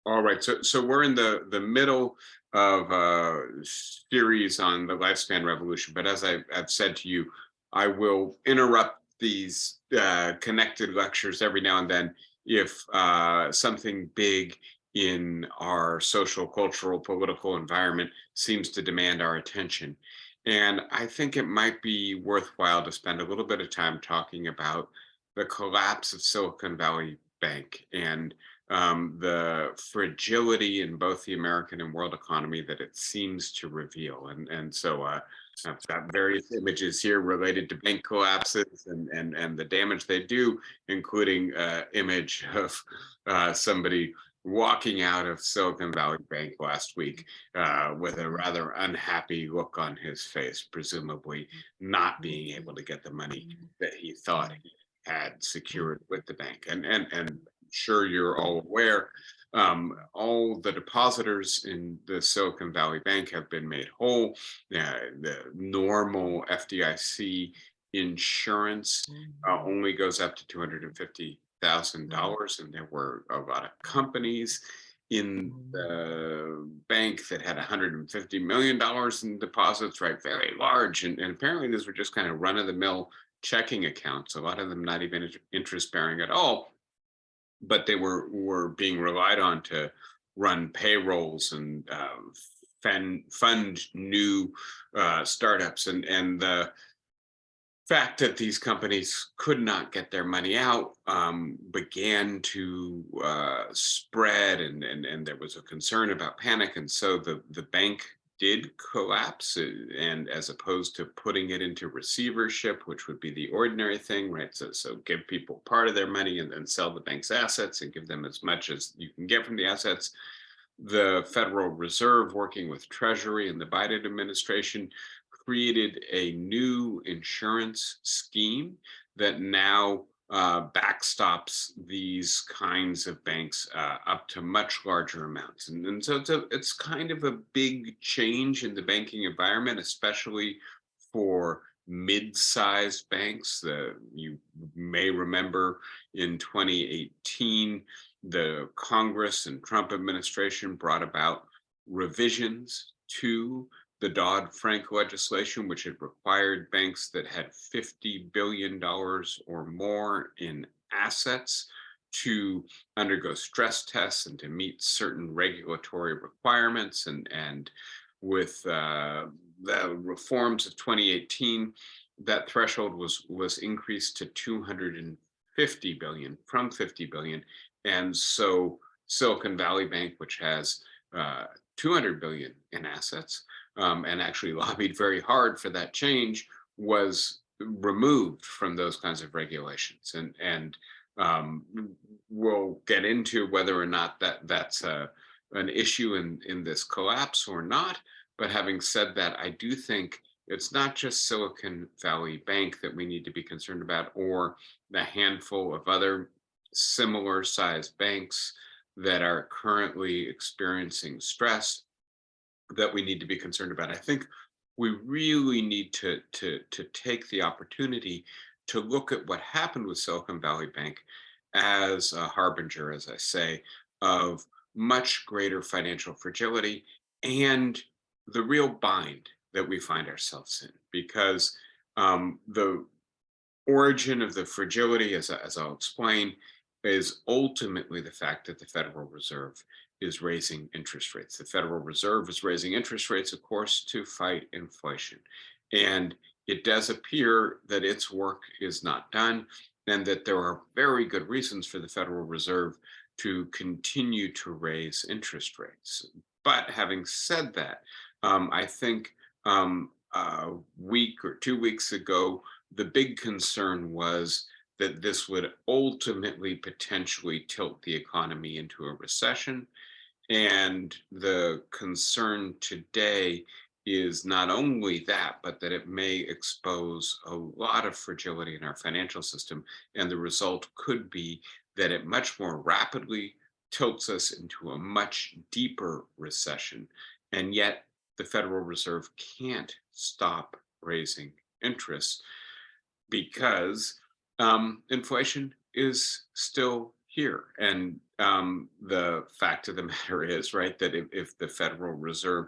All right, so we're in the middle of a series on the lifespan revolution. But as I've said to you, I will interrupt these connected lectures every now and then if something big in our social, cultural, political environment seems to demand our attention. And I think it might be worthwhile to spend a little bit of time talking about the collapse of Silicon Valley Bank and the fragility in both the American and world economy that it seems to reveal. And so I've got various images here related to bank collapses and the damage they do, including image of somebody walking out of Silicon Valley Bank last week with a rather unhappy look on his face, presumably not being able to get the money that he thought he had secured with the bank. And sure you're all aware, all the depositors in the Silicon Valley Bank have been made whole. The normal FDIC insurance only goes up to $250,000, and there were a lot of companies in the bank that had $150 million in deposits, right? Very large. And apparently these were just kind of run of the mill checking accounts, a lot of them not even interest bearing at all, but they were being relied on to run payrolls and fund new startups. And the fact that these companies could not get their money out began to spread, and there was a concern about panic, and so the bank did collapse, and as opposed to putting it into receivership, which would be the ordinary thing, right? So give people part of their money and then sell the bank's assets and give them as much as you can get from the assets. The Federal Reserve, working with Treasury and the Biden administration, created a new insurance scheme that now backstops these kinds of banks up to much larger amounts. And so it's kind of a big change in the banking environment, especially for mid-sized banks. You may remember in 2018, the Congress and Trump administration brought about revisions to the Dodd-Frank legislation, which had required banks that had $50 billion or more in assets to undergo stress tests and to meet certain regulatory requirements. And with the reforms of 2018, that threshold was increased to 250 billion from 50 billion. And so Silicon Valley Bank, which has 200 billion in assets, and actually lobbied very hard for that change, was removed from those kinds of regulations. And we'll get into whether or not that's an issue in this collapse or not. But having said that, I do think it's not just Silicon Valley Bank that we need to be concerned about, or the handful of other similar sized banks that are currently experiencing stress that we need to be concerned about. I think we really need to take the opportunity to look at what happened with Silicon Valley Bank as a harbinger, as I say, of much greater financial fragility and the real bind that we find ourselves in. Because the origin of the fragility, as I'll explain, is ultimately the fact that the Federal Reserve is raising interest rates. The Federal Reserve is raising interest rates, of course, to fight inflation. And it does appear that its work is not done, and that there are very good reasons for the Federal Reserve to continue to raise interest rates. But having said that, I think a week or 2 weeks ago, the big concern was that this would ultimately potentially tilt the economy into a recession. And the concern today is not only that, but that it may expose a lot of fragility in our financial system. And the result could be that it much more rapidly tilts us into a much deeper recession. And yet the Federal Reserve can't stop raising interest because inflation is still here. And the fact of the matter is, right, that if the Federal Reserve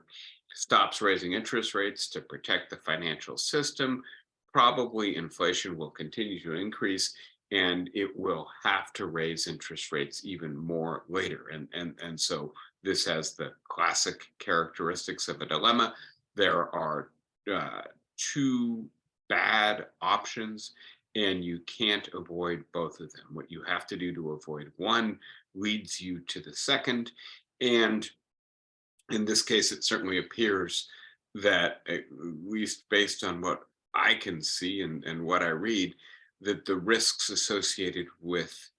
stops raising interest rates to protect the financial system, probably inflation will continue to increase and it will have to raise interest rates even more later. And so this has the classic characteristics of a dilemma. There are uh, two bad options and you can't avoid both of them. What you have to do to avoid one leads you to the second. And in this case, it certainly appears that, at least based on what I can see and what I read, that the risks associated with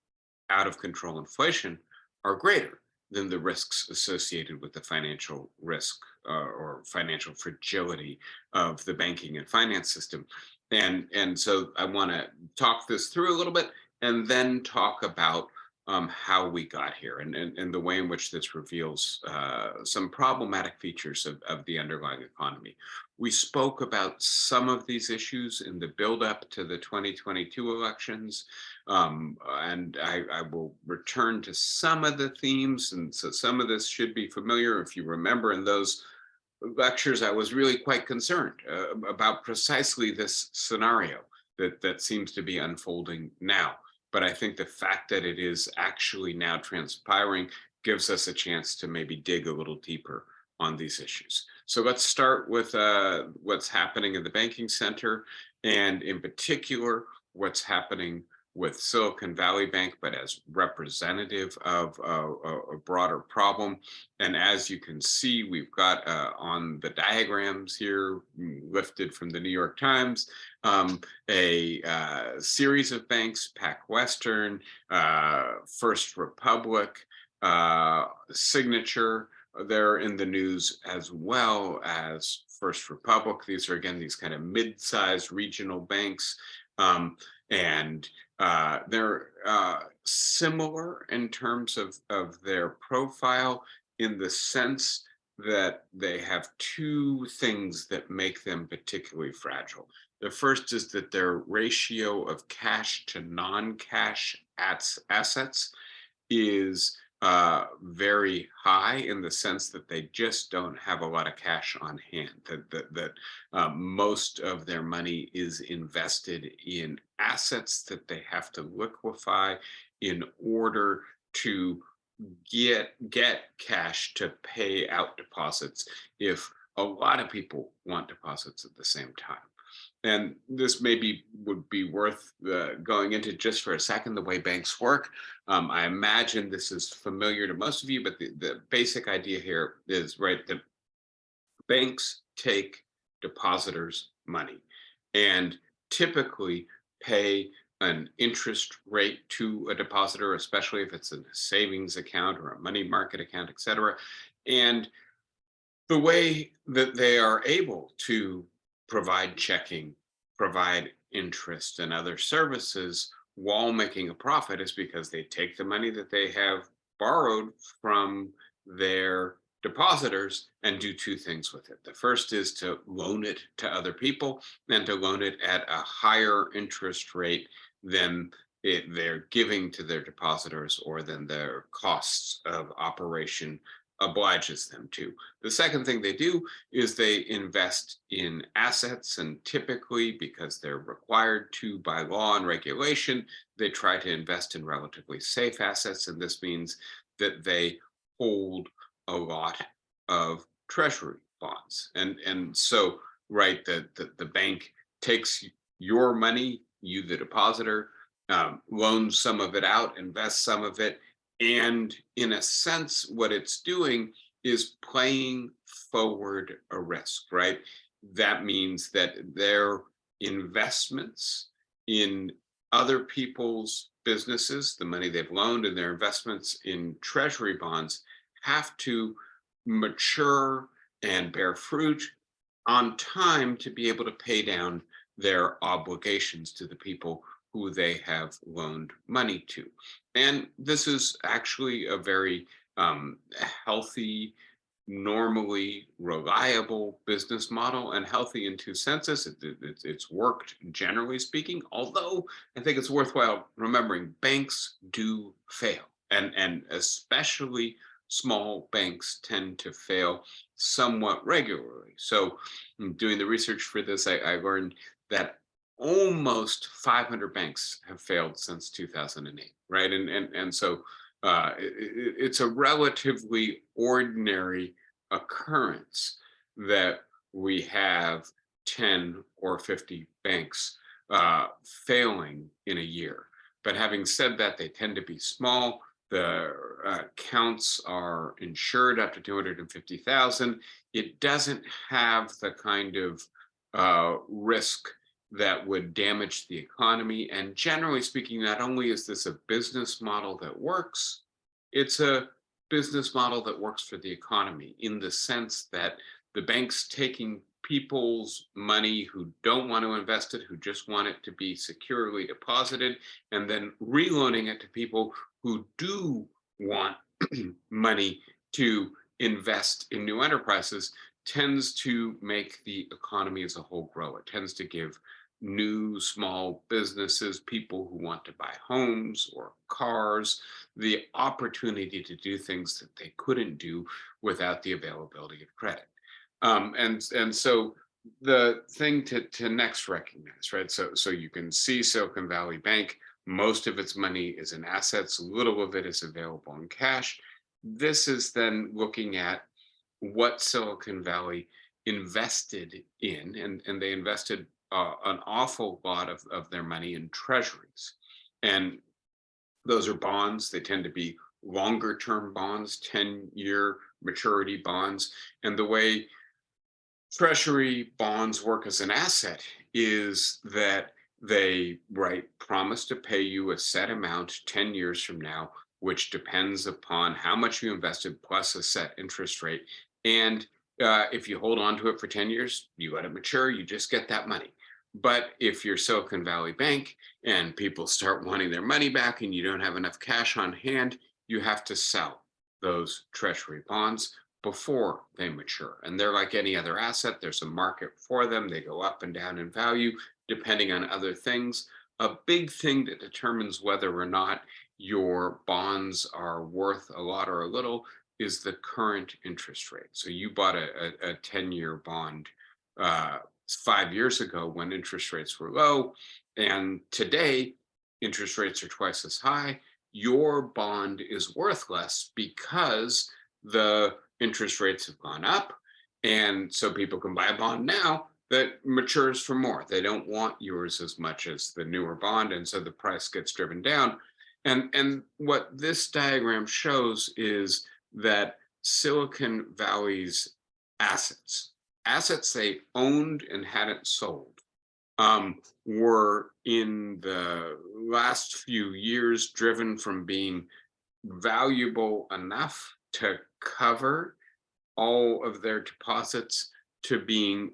out of control inflation are greater than the risks associated with the financial risk or financial fragility of the banking and finance system. And so I want to talk this through a little bit and then talk about how we got here and the way in which this reveals some problematic features of the underlying economy. We spoke about some of these issues in the buildup to the 2022 elections, and I will return to some of the themes. And so some of this should be familiar. If you remember in those lectures, I was really quite concerned about precisely this scenario that seems to be unfolding now. But I think the fact that it is actually now transpiring gives us a chance to maybe dig a little deeper on these issues. So let's start with what's happening in the banking center, and in particular, what's happening with Silicon Valley Bank, but as representative of a broader problem. And as you can see, we've got on the diagrams here, lifted from the New York Times, a series of banks: Pac Western, First Republic, Signature. They're in the news, as well as First Republic. These are, again, these kind of mid-sized regional banks. And they're similar in terms of their profile, in the sense that they have two things that make them particularly fragile. The first is that their ratio of cash to non-cash assets is very high, in the sense that they just don't have a lot of cash on hand. That most of their money is invested in assets that they have to liquefy in order to get cash to pay out deposits if a lot of people want deposits at the same time. And this maybe would be worth going into just for a second, the way banks work. I imagine this is familiar to most of you, but the basic idea here is, right, that banks take depositors' money and typically pay an interest rate to a depositor, especially if it's in a savings account or a money market account, et cetera. And the way that they are able to provide checking, provide interest and other services while making a profit is because they take the money that they have borrowed from their depositors and do two things with it. The first is to loan it to other people, and to loan it at a higher interest rate than they're giving to their depositors, or than their costs of operation obliges them to. The second thing they do is they invest in assets, and typically, because they're required to by law and regulation, they try to invest in relatively safe assets. And this means that they hold a lot of treasury bonds. And so, right, the bank takes your money, you the depositor, loans some of it out, invests some of it, and in a sense, what it's doing is playing forward a risk, right? That means that their investments in other people's businesses, the money they've loaned, and their investments in treasury bonds have to mature and bear fruit on time to be able to pay down their obligations to the people who they have loaned money to. And this is actually a very healthy normally reliable business model and healthy in two senses. It's worked generally speaking, although I think it's worthwhile remembering banks do fail. And especially small banks tend to fail somewhat regularly. So, doing the research for this, I learned that almost 500 banks have failed since 2008, right? And so it's a relatively ordinary occurrence that we have 10 or 50 banks failing in a year. But having said that, they tend to be small. The counts are insured up to 250,000. It doesn't have the kind of risk that would damage the economy. And generally speaking, not only is this a business model that works, it's a business model that works for the economy in the sense that the bank's taking people's money who don't want to invest it, who just want it to be securely deposited, and then reloaning it to people who do want money to invest in new enterprises tends to make the economy as a whole grow. It tends to give new small businesses, people who want to buy homes or cars, the opportunity to do things that they couldn't do without the availability of credit. And so the thing to next recognize, right? So you can see Silicon Valley Bank, most of its money is in assets, little of it is available in cash. This is then looking at what Silicon Valley invested in, and they invested an awful lot of their money in treasuries. And those are bonds. They tend to be longer term bonds, 10-year maturity bonds. And the way treasury bonds work as an asset is that they promise to pay you a set amount 10 years from now, which depends upon how much you invested plus a set interest rate. And if you hold on to it for 10 years, you let it mature, you just get that money. But if you're Silicon Valley Bank and people start wanting their money back and you don't have enough cash on hand, you have to sell those treasury bonds before they mature. And they're like any other asset, there's a market for them. They go up and down in value depending on other things. A big thing that determines whether or not your bonds are worth a lot or a little is the current interest rate. So you bought a 10-year bond 5 years ago when interest rates were low, and today interest rates are twice as high. Your bond is worth less because the interest rates have gone up. And so people can buy a bond now that matures for more. They don't want yours as much as the newer bond. And so the price gets driven down. And what this diagram shows is that Silicon Valley's assets they owned and hadn't sold, were in the last few years driven from being valuable enough to cover all of their deposits to being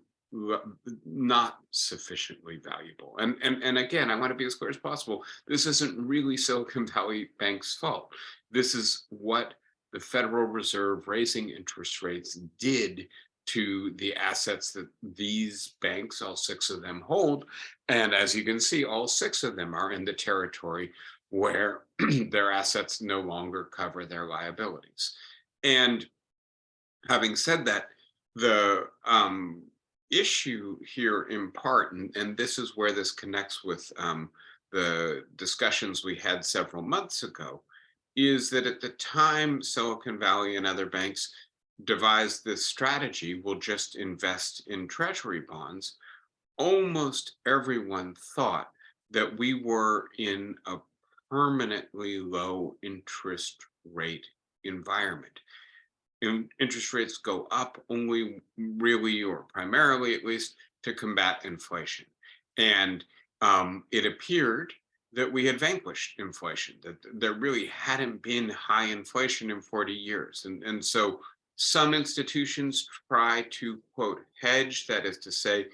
not sufficiently valuable. And again, I want to be as clear as possible. This isn't really Silicon Valley Bank's fault. This is what the Federal Reserve raising interest rates did to the assets that these banks, all six of them, hold. And as you can see, all six of them are in the territory where their assets no longer cover their liabilities. And having said that, the issue here in part, and this is where this connects with the discussions we had several months ago, is that at the time Silicon Valley and other banks devised this strategy, we'll just invest in treasury bonds, almost everyone thought that we were in a permanently low interest rate environment. Interest rates go up only really, or primarily at least, to combat inflation. And it appeared that we had vanquished inflation, that there really hadn't been high inflation in 40 years. And so some institutions try to, quote, hedge, that is to say,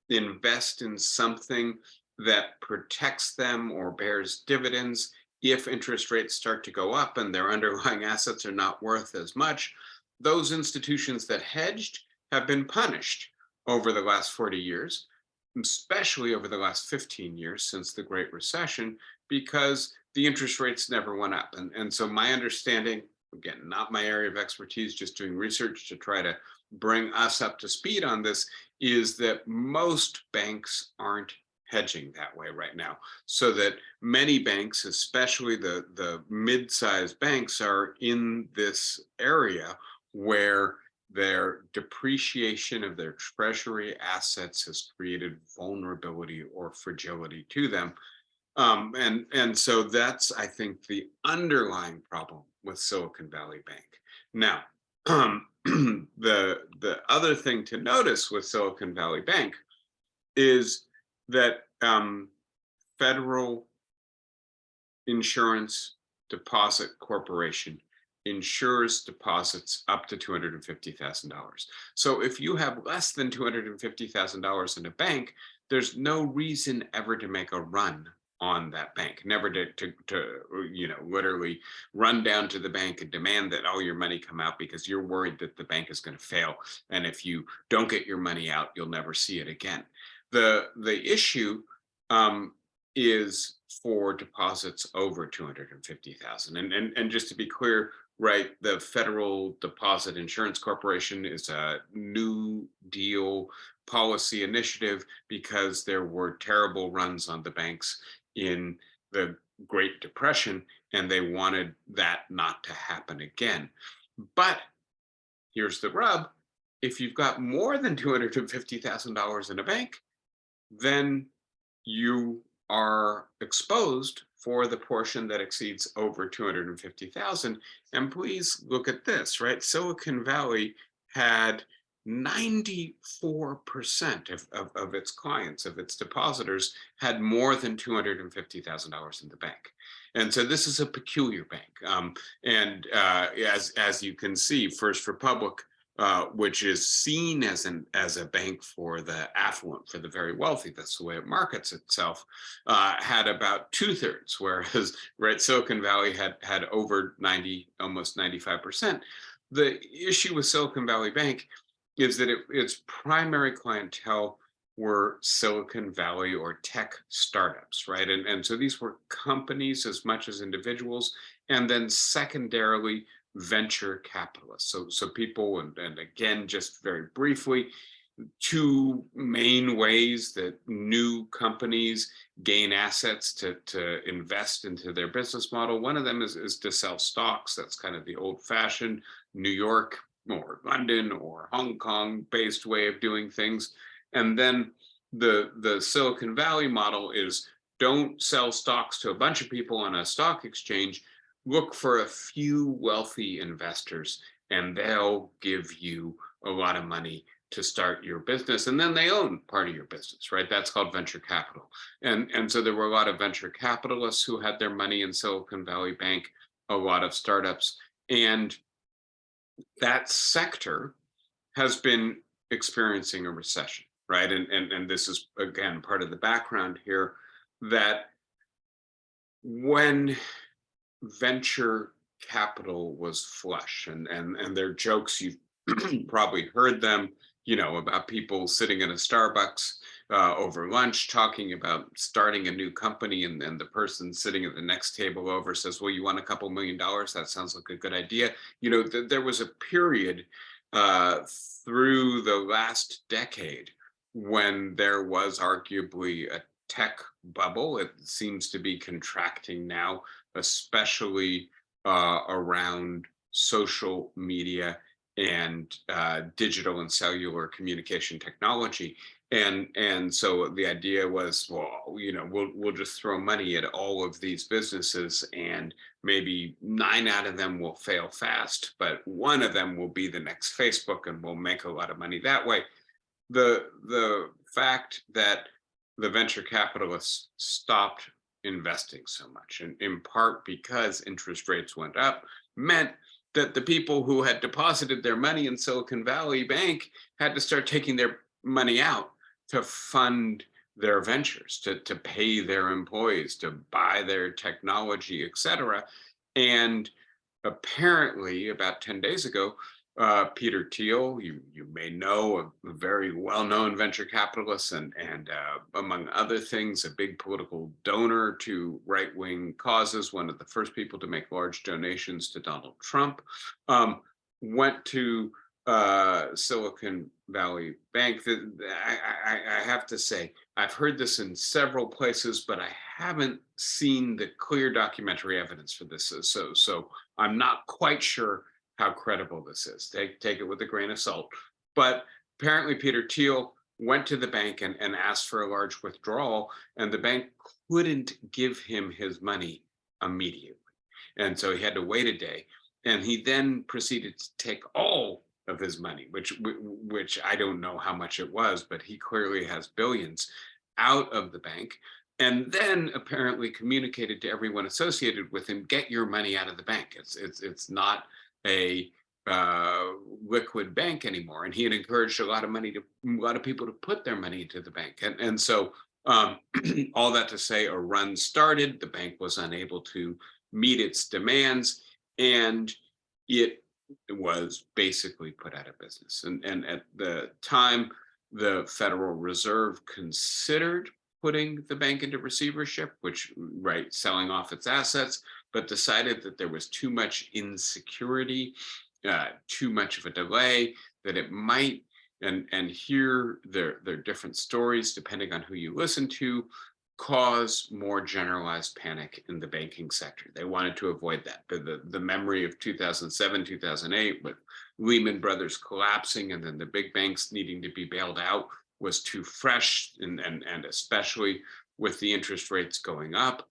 invest in something that protects them or bears dividends if interest rates start to go up and their underlying assets are not worth as much. those institutions that hedged have been punished over the last 40 years, especially over the last 15 years since the Great Recession, because the interest rates never went up. And so my understanding, again, not my area of expertise, just doing research to try to bring us up to speed on this, is that most banks aren't hedging that way right now. So that many banks, especially the mid-sized banks, are in this area where their depreciation of their treasury assets has created vulnerability or fragility to them. And so that's, I think, the underlying problem with Silicon Valley Bank. Now, the other thing to notice with Silicon Valley Bank is that Federal Insurance Deposit Corporation insures deposits up to $250,000. So if you have less than $250,000 in a bank, there's no reason ever to make a run on that bank, never to literally run down to the bank and demand that all your money come out, because you're worried that the bank is going to fail. And if you don't get your money out, you'll never see it again. The issue is for deposits over 250,000. And just to be clear, right, the Federal Deposit Insurance Corporation is a New Deal policy initiative because there were terrible runs on the banks in the Great Depression, and they wanted that not to happen again. But here's the rub: if you've got more than $250,000 in a bank, then you are exposed for the portion that exceeds over 250,000. And please look at this, right? Silicon Valley had 94% of its clients, of its depositors, had more than $250,000 in the bank. And so this is a peculiar bank. As you can see, First Republic, which is seen as a bank for the affluent, for the very wealthy, that's the way it markets itself, had about 2/3, whereas right, Silicon Valley had over 90, almost 95%. The issue with Silicon Valley Bank is that its primary clientele were Silicon Valley or tech startups, right? And so these were companies as much as individuals, and then secondarily venture capitalists. So people, and again, just very briefly, two main ways that new companies gain assets to invest into their business model. One of them is to sell stocks. That's kind of the old-fashioned New York or London or Hong Kong based way of doing things. And then the Silicon Valley model is, don't sell stocks to a bunch of people on a stock exchange. Look for a few wealthy investors, and they'll give you a lot of money to start your business, and then they own part of your business, right? That's called venture capital. And so there were a lot of venture capitalists who had their money in Silicon Valley Bank, a lot of startups, and that sector has been experiencing a recession, right? And this is, again, part of the background here, that when venture capital was flush, and their jokes, you've probably heard them, about people sitting in a Starbucks over lunch talking about starting a new company, and the person sitting at the next table over says, well, you want a couple $1,000,000? That sounds like a good idea. There was a period through the last decade when there was arguably a tech bubble. It seems to be contracting now, especially around social media and digital and cellular communication technology. And so the idea was, well, we'll just throw money at all of these businesses, and maybe 9 out of them will fail fast, but one of them will be the next Facebook, and we'll make a lot of money that way. The fact that the venture capitalists stopped investing so much, and in part because interest rates went up, meant that the people who had deposited their money in Silicon Valley Bank had to start taking their money out to fund their ventures, to pay their employees, to buy their technology, et cetera. And apparently, about 10 days ago, Peter Thiel, you may know, a very well-known venture capitalist, and among other things, a big political donor to right-wing causes. One of the first people to make large donations to Donald Trump, um, went to Silicon Valley Bank. I have to say, I've heard this in several places, but I haven't seen the clear documentary evidence for this. So I'm not quite sure how credible this is. Take it with a grain of salt. But apparently, Peter Thiel went to the bank and asked for a large withdrawal, and the bank couldn't give him his money immediately. And so he had to wait a day. And he then proceeded to take all of his money, which I don't know how much it was, but he clearly has billions, out of the bank. And then apparently communicated to everyone associated with him, get your money out of the bank. It's not a liquid bank anymore. And he had encouraged a lot of people to put their money into the bank. And so all that to say, a run started. The bank was unable to meet its demands, and it was basically put out of business. And at the time, the Federal Reserve considered putting the bank into receivership, which, right, selling off its assets, but decided that there was too much insecurity, too much of a delay, that it might, and here there are different stories depending on who you listen to, cause more generalized panic in the banking sector. They wanted to avoid that. But the memory of 2007, 2008, with Lehman Brothers collapsing and then the big banks needing to be bailed out was too fresh, and especially with the interest rates going up,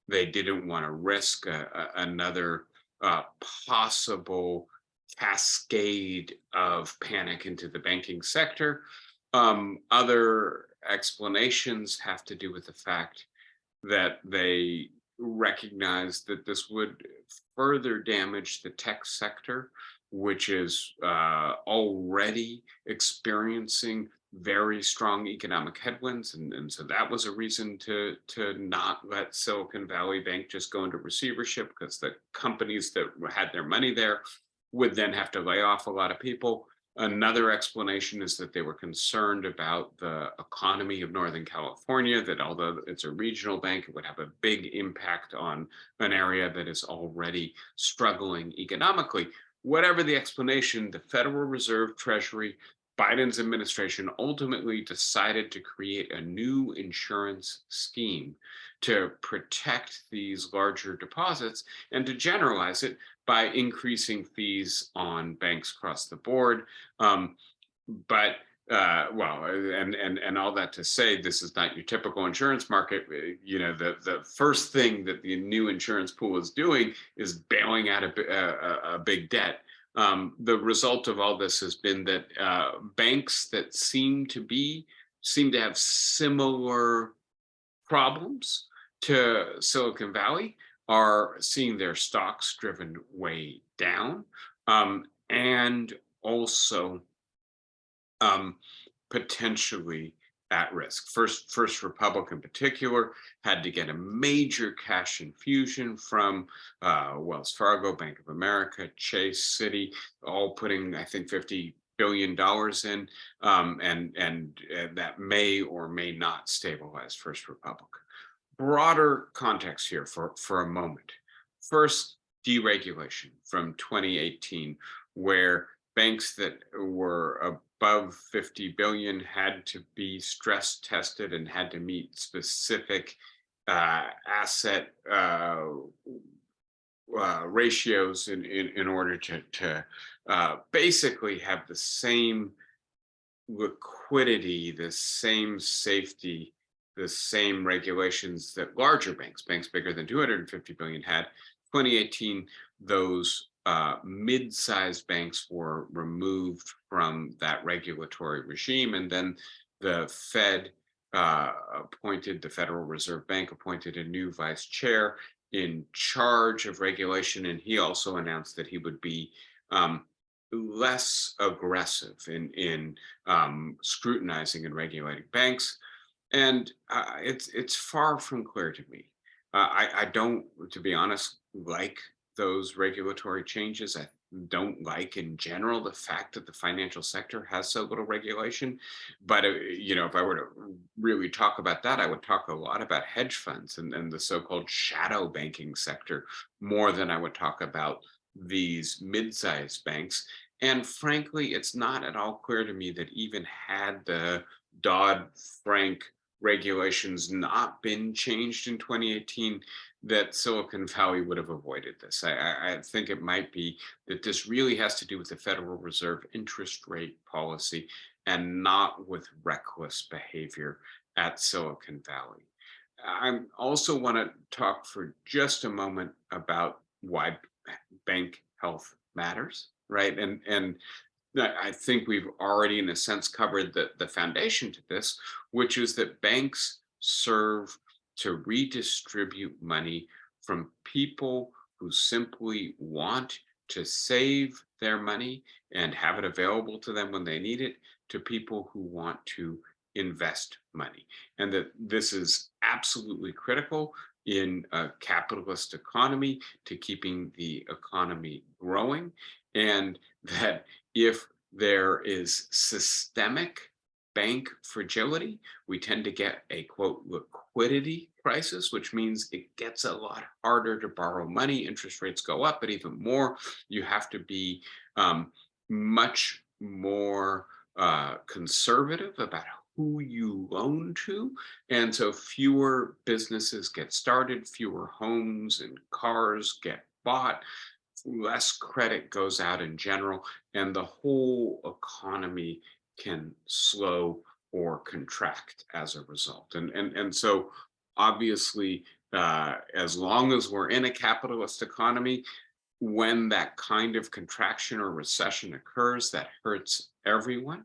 they didn't want to risk another possible cascade of panic into the banking sector. Other explanations have to do with the fact that they recognize that this would further damage the tech sector, which is already experiencing very strong economic headwinds. And so that was a reason to not let Silicon Valley Bank just go into receivership, because the companies that had their money there would then have to lay off a lot of people. Another explanation is that they were concerned about the economy of Northern California, that although it's a regional bank, it would have a big impact on an area that is already struggling economically. Whatever the explanation, the Federal Reserve, Treasury, Biden's administration ultimately decided to create a new insurance scheme to protect these larger deposits and to generalize it by increasing fees on banks across the board. Um, but well, and all that to say, this is not your typical insurance market. You know, the first thing that the new insurance pool is doing is bailing out a big debt. The result of all this has been that banks that seem to have similar problems to Silicon Valley are seeing their stocks driven way down, and also um, potentially at risk. First Republic in particular had to get a major cash infusion from Wells Fargo, Bank of America, Chase, Citi, all putting, I think, $50 billion in, and that may or may not stabilize First Republic. Broader context here for a moment. First, deregulation from 2018, where banks that were above 50 billion had to be stress tested and had to meet specific asset ratios in order to basically have the same liquidity, the same safety, the same regulations that larger banks bigger than 250 billion had. 2018, those mid-sized banks were removed from that regulatory regime, and then the the Federal Reserve Bank appointed a new vice chair in charge of regulation, and he also announced that he would be less aggressive in scrutinizing and regulating banks. And it's far from clear to me. I don't, to be honest, like those regulatory changes. I don't like in general the fact that the financial sector has so little regulation. But if I were to really talk about that, I would talk a lot about hedge funds and the so-called shadow banking sector more than I would talk about these mid-sized banks. And frankly, it's not at all clear to me that even had the Dodd-Frank regulations not been changed in 2018, that Silicon Valley would have avoided this. I think it might be that this really has to do with the Federal Reserve interest rate policy and not with reckless behavior at Silicon Valley. I also want to talk for just a moment about why bank health matters, right? And I think we've already, in a sense, covered the foundation to this, which is that banks serve to redistribute money from people who simply want to save their money and have it available to them when they need it, to people who want to invest money. And that this is absolutely critical in a capitalist economy to keeping the economy growing. And that if there is systemic bank fragility, we tend to get a quote liquidity crisis, which means it gets a lot harder to borrow money. Interest rates go up, but even more, you have to be much more conservative about who you loan to. And so fewer businesses get started, fewer homes and cars get bought, less credit goes out in general, and the whole economy can slow or contract as a result. And so obviously, as long as we're in a capitalist economy, when that kind of contraction or recession occurs, that hurts everyone.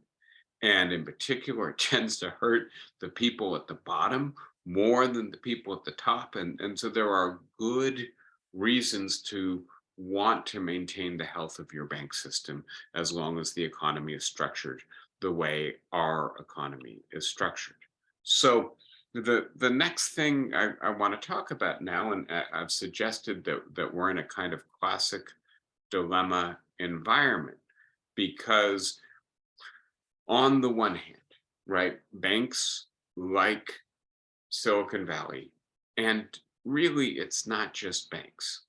And in particular, it tends to hurt the people at the bottom more than the people at the top. And so there are good reasons to want to maintain the health of your bank system as long as the economy is structured the way our economy is structured. So the next thing I want to talk about now, and I've suggested that we're in a kind of classic dilemma environment, because on the one hand, right, banks like Silicon Valley, and really it's not just banks.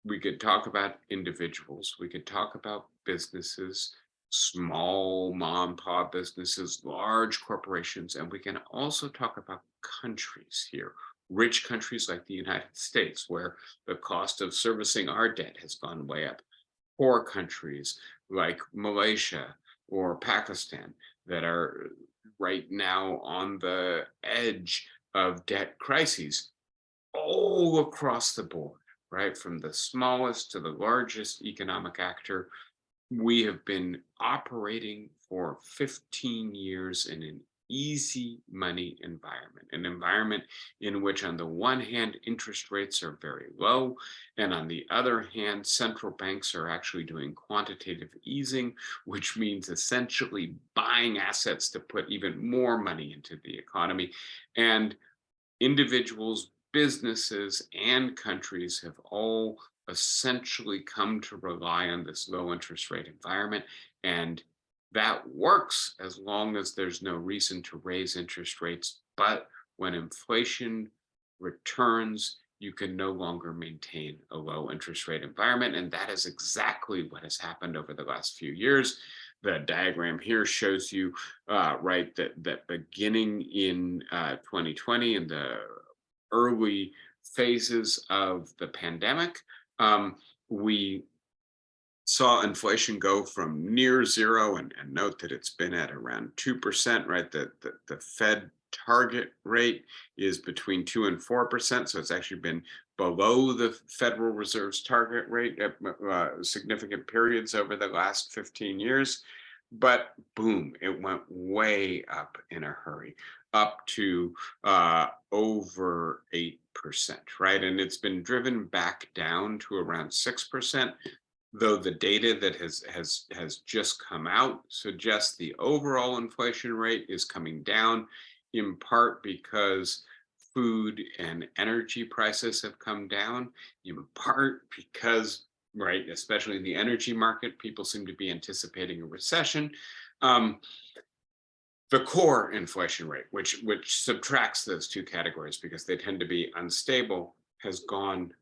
We could talk about individuals, we could talk about businesses, small mom and pop businesses, large corporations, and we can also talk about countries here. Rich countries like the United States, where the cost of servicing our debt has gone way up. Poor countries like Malaysia or Pakistan that are right now on the edge of debt crises all across the board, right? From the smallest to the largest economic actor. We have been operating for 15 years in an easy money environment, an environment in which, on the one hand, interest rates are very low, and on the other hand, central banks are actually doing quantitative easing, which means essentially buying assets to put even more money into the economy. And individuals, businesses, and countries have all essentially come to rely on this low interest rate environment. And that works as long as there's no reason to raise interest rates. But when inflation returns, you can no longer maintain a low interest rate environment. And that is exactly what has happened over the last few years. The diagram here shows you, right, that beginning in 2020, in the early phases of the pandemic, we saw inflation go from near zero, and note that it's been at around 2%, right? The Fed target rate is between 2 and 4%. So it's actually been below the Federal Reserve's target rate at significant periods over the last 15 years. But boom, it went way up in a hurry, up to over 8%, right? And it's been driven back down to around 6%, though the data that has just come out suggests the overall inflation rate is coming down, in part because food and energy prices have come down, in part because, right, especially in the energy market, people seem to be anticipating a recession. Um, the core inflation rate, which subtracts those two categories because they tend to be unstable, has gone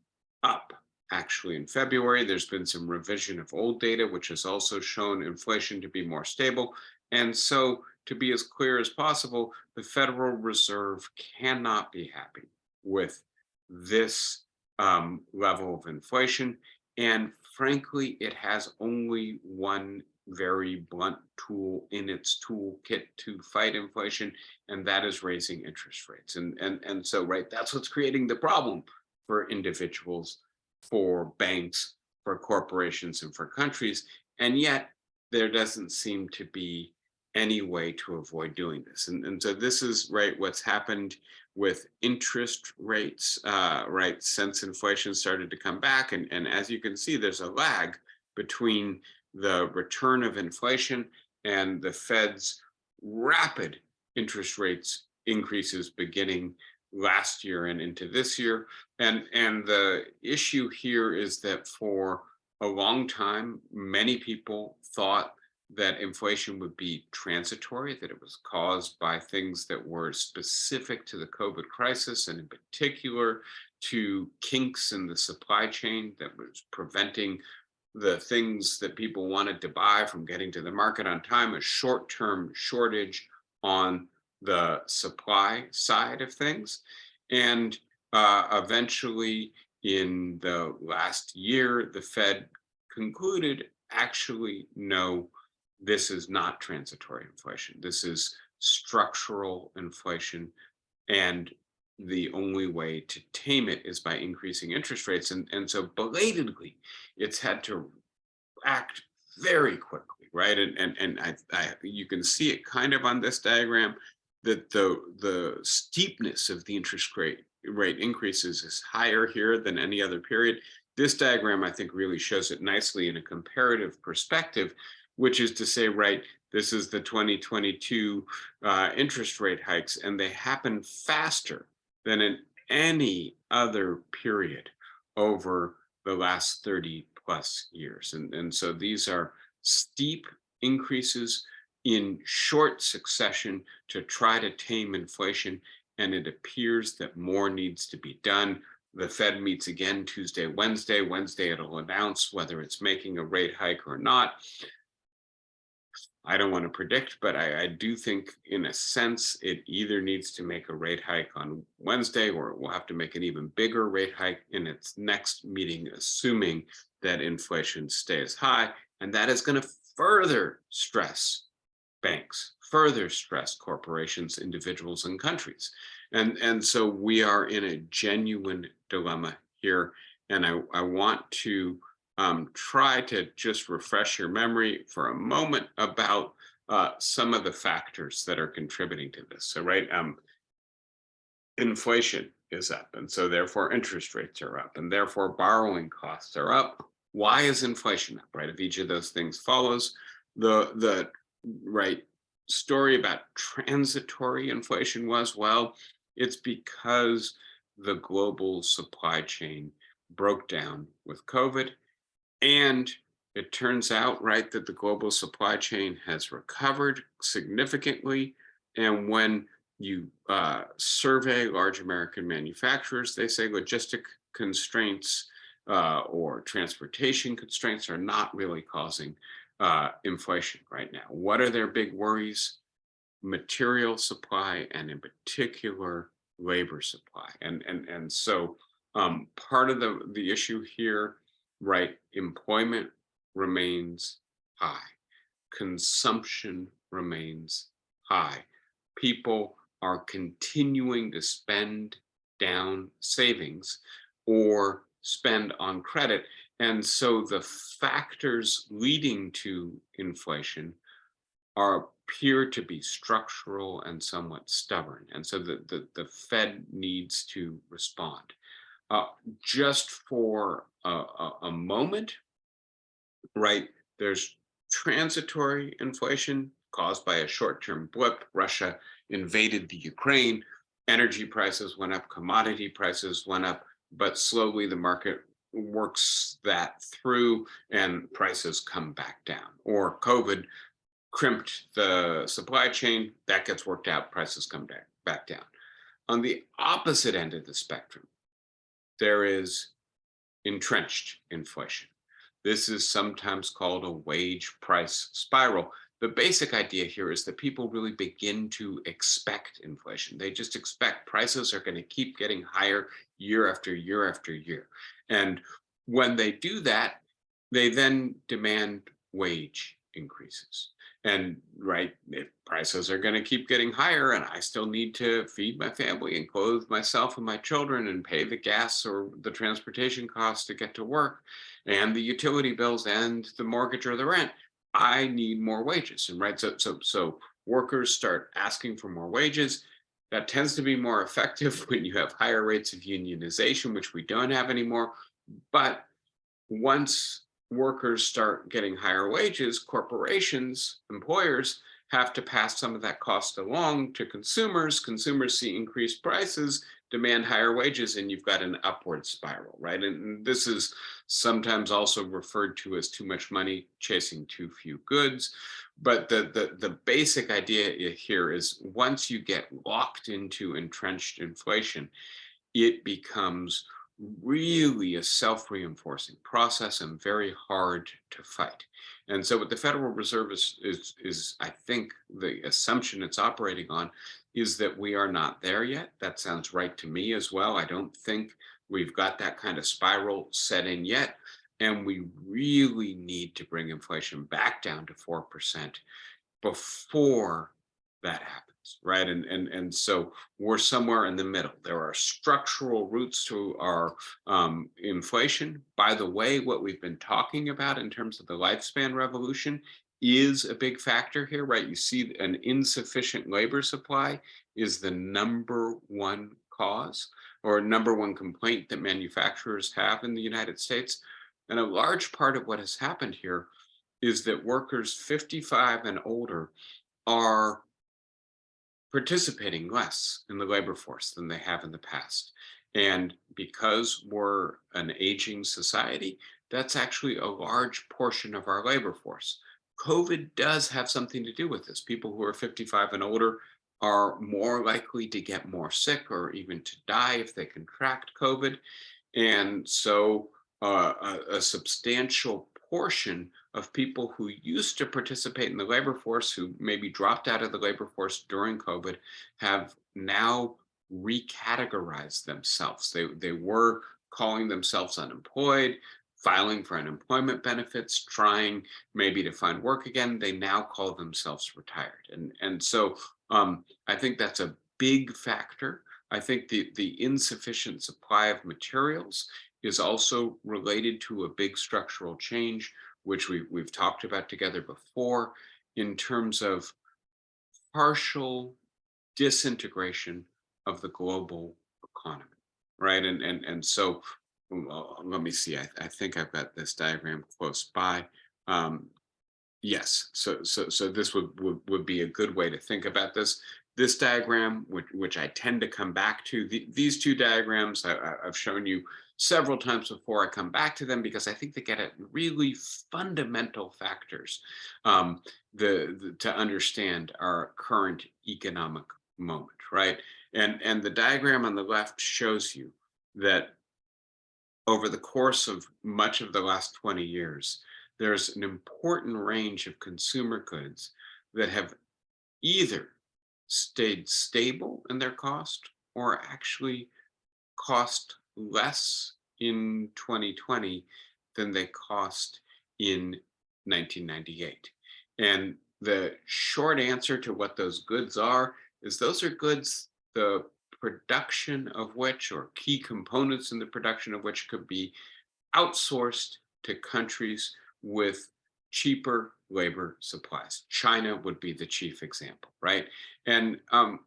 up. Actually, in February, there's been some revision of old data, which has also shown inflation to be more stable. And so, to be as clear as possible, the Federal Reserve cannot be happy with this level of inflation. And frankly, it has only one very blunt tool in its toolkit to fight inflation, and that is raising interest rates. And so, right, that's what's creating the problem for individuals, for banks, for corporations, and for countries. And yet, there doesn't seem to be any way to avoid doing this. And so this is right what's happened with interest rates, right, since inflation started to come back. And as you can see, there's a lag between the return of inflation and the Fed's rapid interest rates increases beginning last year and into this year. And the issue here is that for a long time, many people thought that inflation would be transitory, that it was caused by things that were specific to the COVID crisis, and in particular to kinks in the supply chain that was preventing the things that people wanted to buy from getting to the market on time, a short-term shortage on the supply side of things. And eventually, in the last year, the Fed concluded, actually, no, this is not transitory inflation. This is structural inflation. And the only way to tame it is by increasing interest rates. And so belatedly, it's had to act very quickly, right? And you can see it kind of on this diagram that the steepness of the interest rate increases is higher here than any other period. This diagram, I think, really shows it nicely in a comparative perspective, which is to say, right, this is the 2022 interest rate hikes, and they happen faster than in any other period over the last 30 plus years. And so these are steep increases in short succession to try to tame inflation. And it appears that more needs to be done. The Fed meets again Tuesday, Wednesday. Wednesday, it'll announce whether it's making a rate hike or not. I don't want to predict, but I do think, in a sense, it either needs to make a rate hike on Wednesday, or it will have to make an even bigger rate hike in its next meeting, assuming that inflation stays high. And that is going to further stress banks, further stress corporations, individuals, and countries. And so we are in a genuine dilemma here. And I want to try to just refresh your memory for a moment about some of the factors that are contributing to this. So, right, inflation is up, and so therefore interest rates are up, and therefore borrowing costs are up. Why is inflation up? Right, if each of those things follows, the right story about transitory inflation was, well, it's because the global supply chain broke down with COVID. And it turns out, right, that the global supply chain has recovered significantly. And when you survey large American manufacturers, they say logistic constraints or transportation constraints are not really causing inflation right now. What are their big worries? Material supply, and in particular, labor supply. And so part of the issue here, right, employment remains high, consumption remains high. People are continuing to spend down savings or spend on credit. And so the factors leading to inflation appear to be structural and somewhat stubborn. And so the Fed needs to respond. Uh, just for a moment, right, there's transitory inflation caused by a short-term blip. Russia invaded the Ukraine. energy prices went up, commodity prices went up, but slowly the market works that through and prices come back down. Or COVID crimped the supply chain, that gets worked out, prices come back down. On the opposite end of the spectrum, there is entrenched inflation. This is sometimes called a wage price spiral. The basic idea here is that people really begin to expect inflation. They just expect prices are going to keep getting higher year after year after year. And when they do that, they then demand wage increases. And right, if prices are going to keep getting higher and I still need to feed my family and clothe myself and my children and pay the gas or the transportation costs to get to work and the utility bills and the mortgage or the rent, I need more wages. And right, so workers start asking for more wages. That tends to be more effective when you have higher rates of unionization, which we don't have anymore. But once workers start getting higher wages, corporations, employers have to pass some of that cost along to consumers. Consumers see increased prices, demand higher wages, and you've got an upward spiral, right? And this is sometimes also referred to as too much money chasing too few goods. But the basic idea here is once you get locked into entrenched inflation, it becomes really a self-reinforcing process and very hard to fight. And so what the Federal Reserve is I think the assumption it's operating on is that we are not there yet. That sounds right to me as well. I don't think we've got that kind of spiral set in yet. And we really need to bring inflation back down to 4% before that happens, right? And so we're somewhere in the middle. There are structural roots to our inflation. By the way, what we've been talking about in terms of the lifespan revolution is a big factor here, right? You see, an insufficient labor supply is the number one cause or number one complaint that manufacturers have in the United States. And a large part of what has happened here is that workers 55 and older are participating less in the labor force than they have in the past. And because we're an aging society, that's actually a large portion of our labor force. COVID does have something to do with this. People who are 55 and older are more likely to get more sick or even to die if they contract COVID. And so a substantial portion of people who used to participate in the labor force, who maybe dropped out of the labor force during COVID, have now recategorized themselves. They were calling themselves unemployed, filing for unemployment benefits, trying maybe to find work again. They now call themselves retired. And so I think that's a big factor. I think the insufficient supply of materials is also related to a big structural change, which we've talked about together before, in terms of partial disintegration of the global economy, right? And so well, let me see. I think I've got this diagram close by. Um, Yes, so this would be a good way to think about this. This diagram, which I tend to come back to, these two diagrams I've shown you several times before. I come back to them because I think they get at really fundamental factors to understand our current economic moment, right? And the diagram on the left shows you that over the course of much of the last 20 years, there's an important range of consumer goods that have either stayed stable in their cost or actually cost less in 2020 than they cost in 1998. And the short answer to what those goods are is those are goods, the production of which, or key components in the production of which, could be outsourced to countries with cheaper labor supplies. China would be the chief example, right? And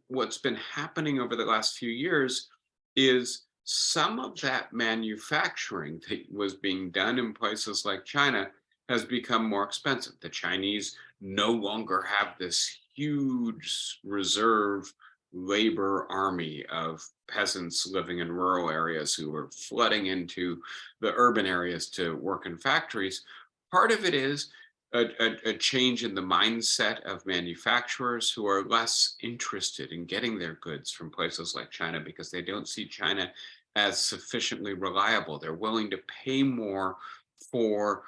what's been happening over the last few years is some of that manufacturing that was being done in places like China has become more expensive. The Chinese no longer have this huge reserve labor army of peasants living in rural areas who were flooding into the urban areas to work in factories. Part of it is a change in the mindset of manufacturers who are less interested in getting their goods from places like China because they don't see China as sufficiently reliable. They're willing to pay more for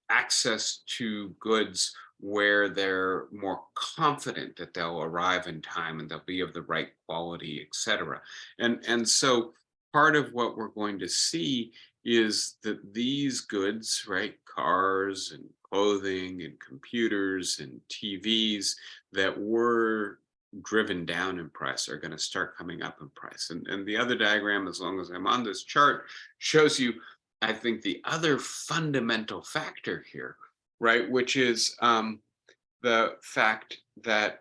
access to goods where they're more confident that they'll arrive in time and they'll be of the right quality, et cetera. And so part of what we're going to see is that these goods, right, cars and clothing and computers and TVs that were driven down in price are going to start coming up in price. And the other diagram, as long as I'm on this chart, shows you, I think, the other fundamental factor here, right, which is the fact that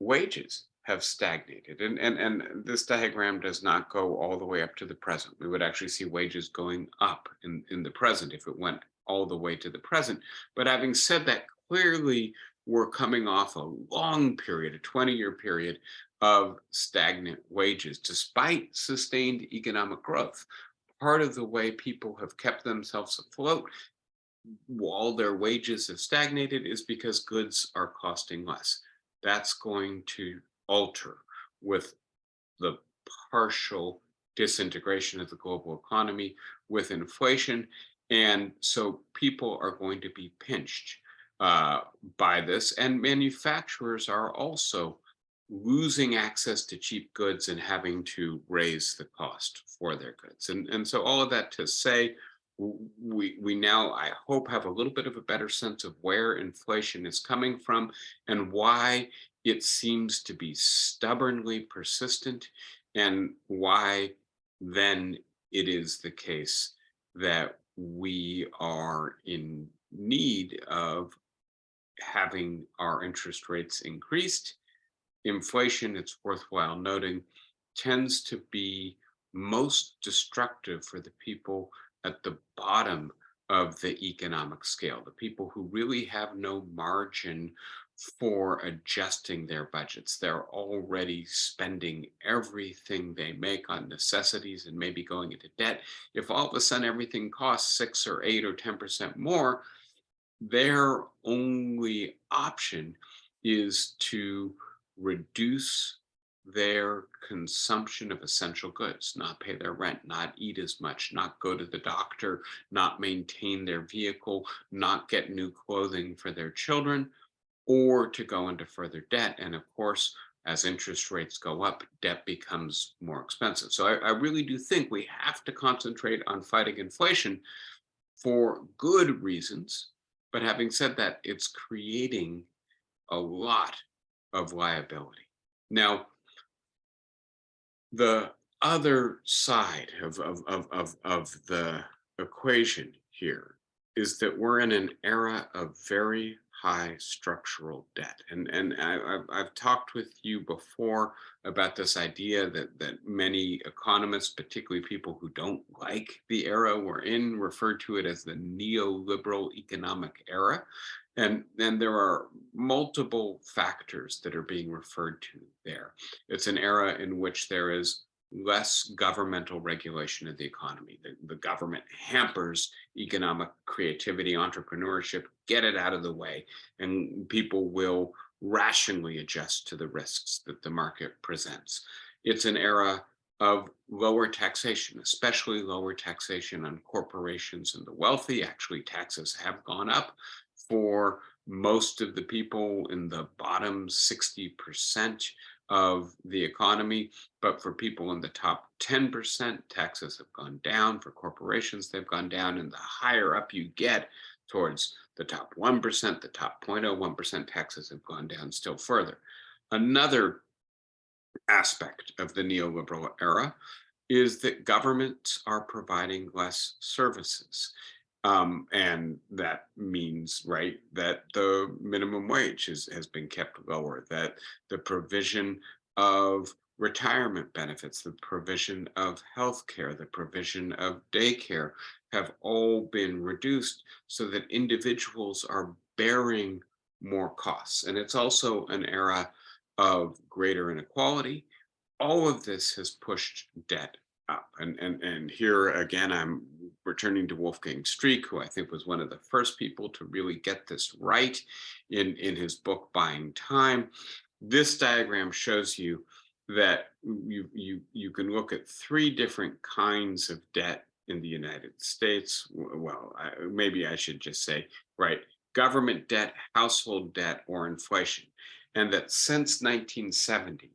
wages have stagnated. And this diagram does not go all the way up to the present. We would actually see wages going up in the present if it went all the way to the present. But having said that, clearly we're coming off a long period, a 20-year period of stagnant wages, despite sustained economic growth. Part of the way people have kept themselves afloat while their wages have stagnated is because goods are costing less. That's going to alter with the partial disintegration of the global economy with inflation. And so people are going to be pinched uh, by this. And manufacturers are also losing access to cheap goods and having to raise the cost for their goods. And so all of that to say, we now, I hope, have a little bit of a better sense of where inflation is coming from and why it seems to be stubbornly persistent, and why then it is the case that we are in need of having our interest rates increased. Inflation, it's worthwhile noting, tends to be most destructive for the people at the bottom of the economic scale, the people who really have no margin for adjusting their budgets. They're already spending everything they make on necessities and maybe going into debt. If all of a sudden everything costs 6 or 8 or 10% more, their only option is to reduce their consumption of essential goods, not pay their rent, not eat as much, not go to the doctor, not maintain their vehicle, not get new clothing for their children, or to go into further debt. And of course, as interest rates go up, debt becomes more expensive. So I really do think we have to concentrate on fighting inflation for good reasons. But having said that, it's creating a lot of liability. Now, the other side of the equation here is that we're in an era of very high structural debt. I've talked with you before about this idea that many economists, particularly people who don't like the era we're in, refer to it as the neoliberal economic era. And there are multiple factors that are being referred to there. It's an era in which there is less governmental regulation of the economy. The government hampers economic creativity, entrepreneurship, get it out of the way, and people will rationally adjust to the risks that the market presents. It's an era of lower taxation, especially lower taxation on corporations and the wealthy. Actually, taxes have gone up for most of the people in the bottom 60% of the economy. But for people in the top 10%, taxes have gone down. For corporations, they've gone down. And the higher up you get towards the top 1%, the top 0.01%, taxes have gone down still further. Another aspect of the neoliberal era is that governments are providing less services. And that means, right, that the minimum wage has been kept lower, that the provision of retirement benefits, the provision of healthcare, the provision of daycare have all been reduced so that individuals are bearing more costs. And it's also an era of greater inequality. all of this has pushed debt up. And here again, I'm returning to Wolfgang Streeck, who I think was one of the first people to really get this right in his book Buying Time. This diagram shows you that you can look at three different kinds of debt in the United States. Well, maybe I should just say, right, government debt, household debt, or inflation. And that since 1970,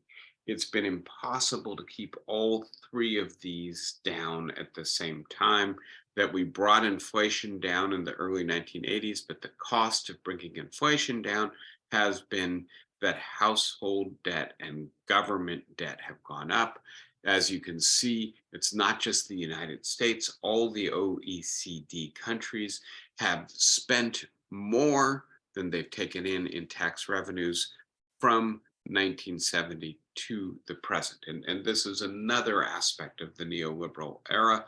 it's been impossible to keep all three of these down at the same time. That we brought inflation down in the early 1980s, but the cost of bringing inflation down has been that household debt and government debt have gone up. As you can see, it's not just the United States, all the OECD countries have spent more than they've taken in tax revenues from 1970 to the present. And this is another aspect of the neoliberal era,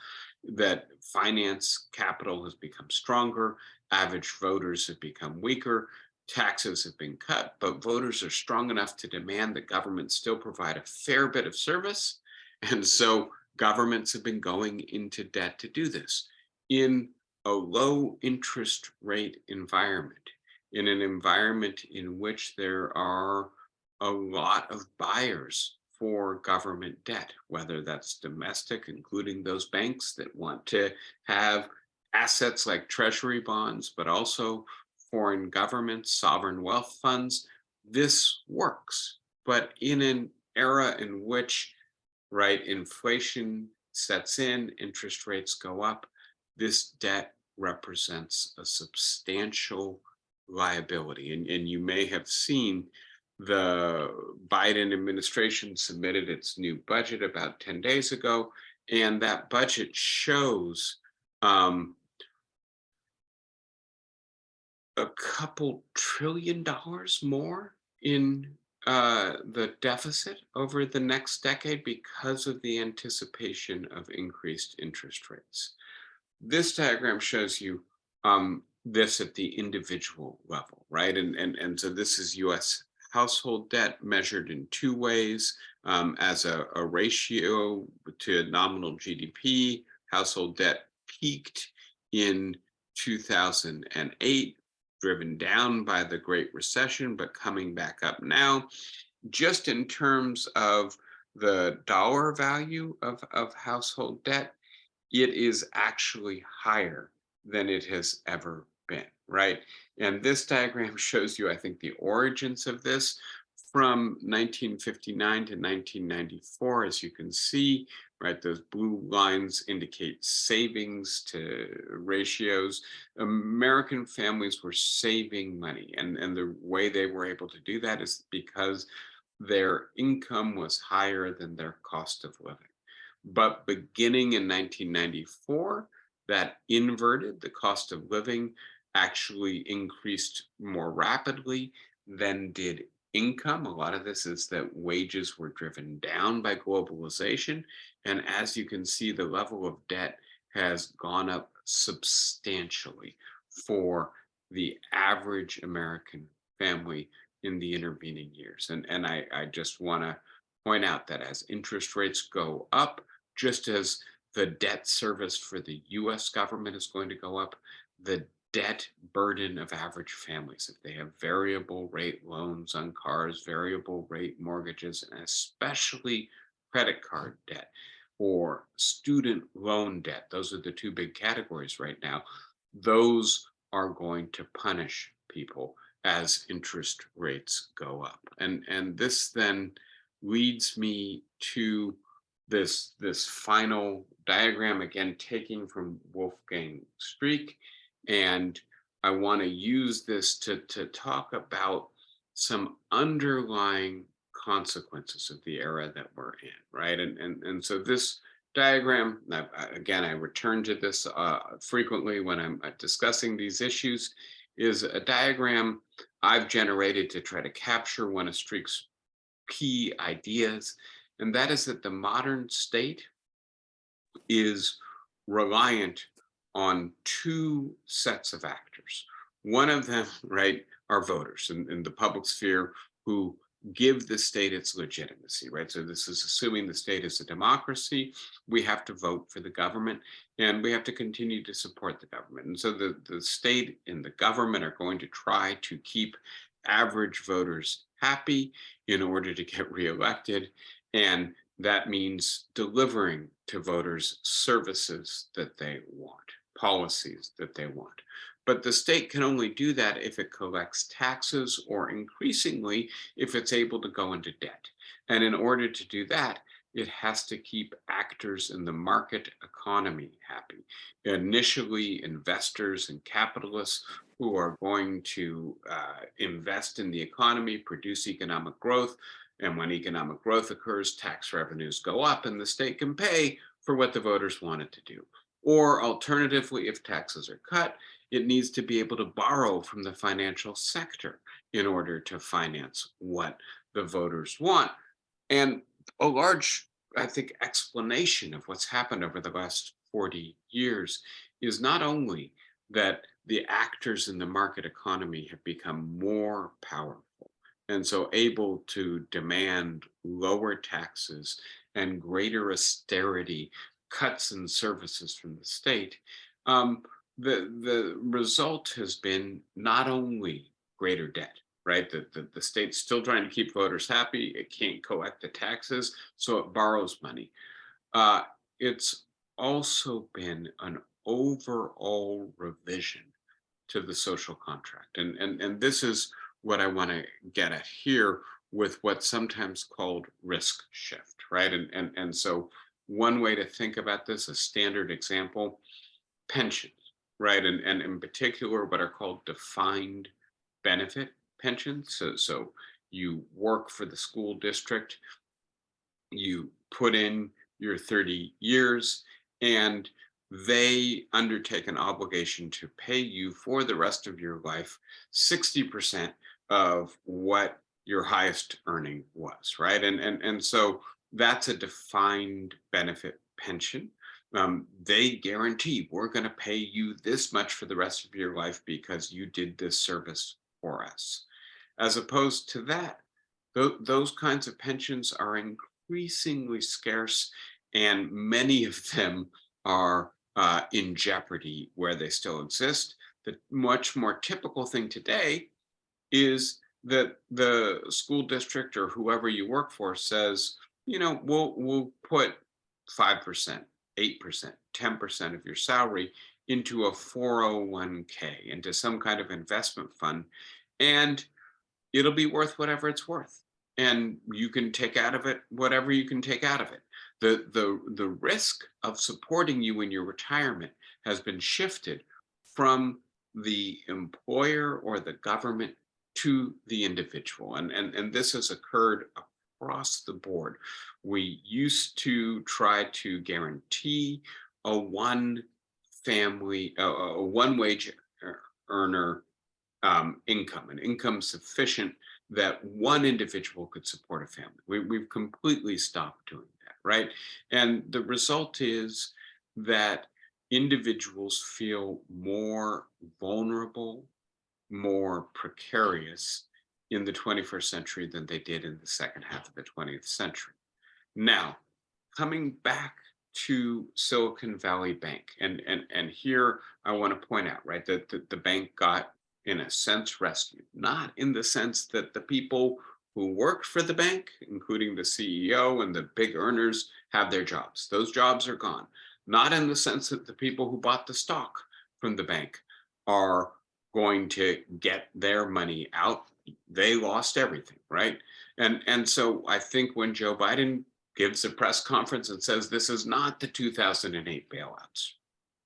that finance capital has become stronger, average voters have become weaker, taxes have been cut, but voters are strong enough to demand that governments still provide a fair bit of service. And so governments have been going into debt to do this in a low interest rate environment, in an environment in which there are a lot of buyers for government debt, whether that's domestic, including those banks that want to have assets like treasury bonds, but also foreign governments, sovereign wealth funds. This works. But in an era in which, right, inflation sets in, interest rates go up, this debt represents a substantial liability. And you may have seen the Biden administration submitted its new budget about 10 days ago, and that budget shows um, a couple $1 trillion more in the deficit over the next decade because of the anticipation of increased interest rates. This diagram shows you this at the individual level, right? And so this is U.S. household debt measured in two ways, as a ratio to nominal GDP. Household debt peaked in 2008, driven down by the Great Recession, but coming back up now. Just in terms of the dollar value of household debt, it is actually higher than it has ever been, right? And this diagram shows you, I think, the origins of this from 1959 to 1994. As you can see, right, those blue lines indicate savings to ratios. American families were saving money, and the way they were able to do that is because their income was higher than their cost of living. But beginning in 1994, that inverted. The cost of living actually increased more rapidly than did income. A lot of this is that wages were driven down by globalization. And as you can see, the level of debt has gone up substantially for the average American family in the intervening years. And I just want to point out that as interest rates go up, just as the debt service for the US government is going to go up, the debt burden of average families, if they have variable rate loans on cars, variable rate mortgages, and especially credit card debt or student loan debt, those are the two big categories right now. Those are going to punish people as interest rates go up. And this then leads me to this final diagram, again taking from Wolfgang Streeck. And I want to use this to talk about some underlying consequences of the era that we're in, right? And so this diagram, again, I return to this frequently when I'm discussing these issues, is a diagram I've generated to try to capture one of Streeck's key ideas, and that is that the modern state is reliant on two sets of actors. One of them, right, are voters in the public sphere who give the state its legitimacy, right? So this is assuming the state is a democracy. We have to vote for the government, and we have to continue to support the government. And so the state and the government are going to try to keep average voters happy in order to get reelected. And that means delivering to voters services that they want, policies that they want. But the state can only do that if it collects taxes, or increasingly, if it's able to go into debt. And in order to do that, it has to keep actors in the market economy happy. Initially, investors and capitalists who are going to invest in the economy, produce economic growth. And when economic growth occurs, tax revenues go up and the state can pay for what the voters want it to do. Or alternatively, if taxes are cut, it needs to be able to borrow from the financial sector in order to finance what the voters want. And a large, I think, explanation of what's happened over the last 40 years is not only that the actors in the market economy have become more powerful and so able to demand lower taxes and greater austerity, cuts in services from the state. Um, the result has been not only greater debt, right? The state's still trying to keep voters happy. It can't collect the taxes, so it borrows money. Uh, it's also been an overall revision to the social contract. And this is what I want to get at here with what's sometimes called risk shift, right? And so one way to think about this, a standard example, pensions, right? And in particular, what are called defined benefit pensions. So you work for the school district, you put in your 30 years, and they undertake an obligation to pay you for the rest of your life 60% of what your highest earning was, right? And so that's a defined benefit pension. They guarantee we're going to pay you this much for the rest of your life because you did this service for us. As opposed to that, those kinds of pensions are increasingly scarce, and many of them are in jeopardy where they still exist. The much more typical thing today is that the school district or whoever you work for says, we'll put 5%, 8%, 10% of your salary into a 401k, into some kind of investment fund, and it'll be worth whatever it's worth. And you can take out of it whatever you can take out of it. The risk of supporting you in your retirement has been shifted from the employer or the government to the individual. And this has occurred across the board. We used to try to guarantee a one family, a one wage earner income, an income sufficient that one individual could support a family. We've completely stopped doing that, right? And the result is that individuals feel more vulnerable, more precarious in the 21st century than they did in the second half of the 20th century. Now, coming back to Silicon Valley Bank, and here I want to point out, right, that the bank got, in a sense, rescued, not in the sense that the people who worked for the bank, including the CEO and the big earners, have their jobs. Those jobs are gone. Not in the sense that the people who bought the stock from the bank are going to get their money out. They lost everything, right? And so I think when Joe Biden gives a press conference and says this is not the 2008 bailouts,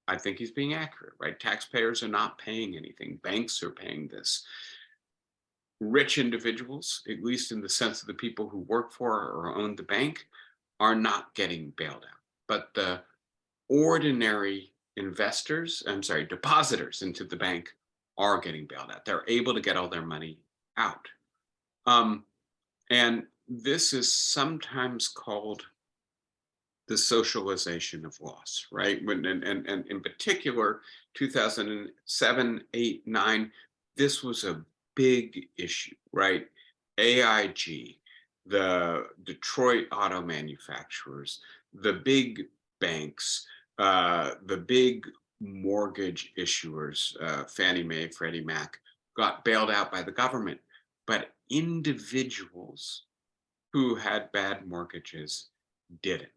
I think he's being accurate, right? Taxpayers are not paying anything. Banks are paying this. Rich individuals, at least in the sense of the people who work for or own the bank, are not getting bailed out. But the ordinary depositors into the bank are getting bailed out. They're able to get all their money out. And this is sometimes called the socialization of loss, right? And in particular, 2007, 8, 9, this was a big issue, right? AIG, the Detroit auto manufacturers, the big banks, the big mortgage issuers, Fannie Mae, Freddie Mac, got bailed out by the government. But individuals who had bad mortgages didn't.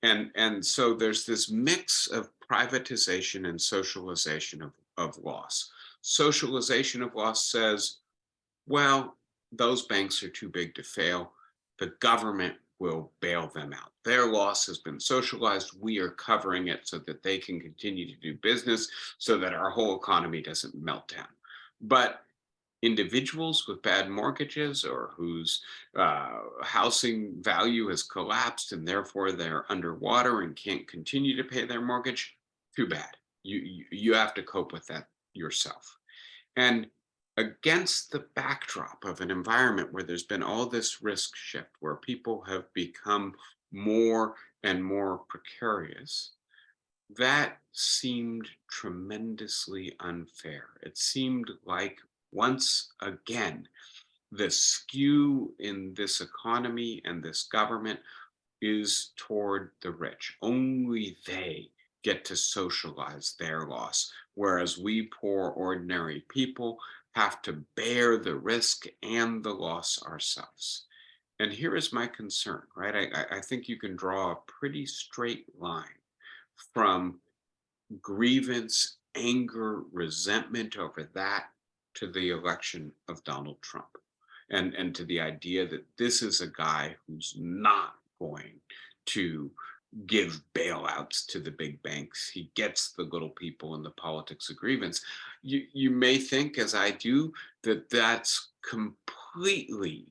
And so there's this mix of privatization and socialization of loss. Socialization of loss says, well, those banks are too big to fail. The government will bail them out. Their loss has been socialized. We are covering it so that they can continue to do business, so that our whole economy doesn't melt down. But individuals with bad mortgages, or whose housing value has collapsed and therefore they're underwater and can't continue to pay their mortgage, too bad. You have to cope with that yourself. And against the backdrop of an environment where there's been all this risk shift, where people have become more and more precarious, that seemed tremendously unfair. It seemed like, once again, the skew in this economy and this government is toward the rich. Only they get to socialize their loss, whereas we poor ordinary people have to bear the risk and the loss ourselves. And here is my concern, right? I think you can draw a pretty straight line from grievance, anger, resentment over that to the election of Donald Trump, and to the idea that this is a guy who's not going to give bailouts to the big banks. He gets the little people in the politics of grievance. You may think, as I do, that that's completely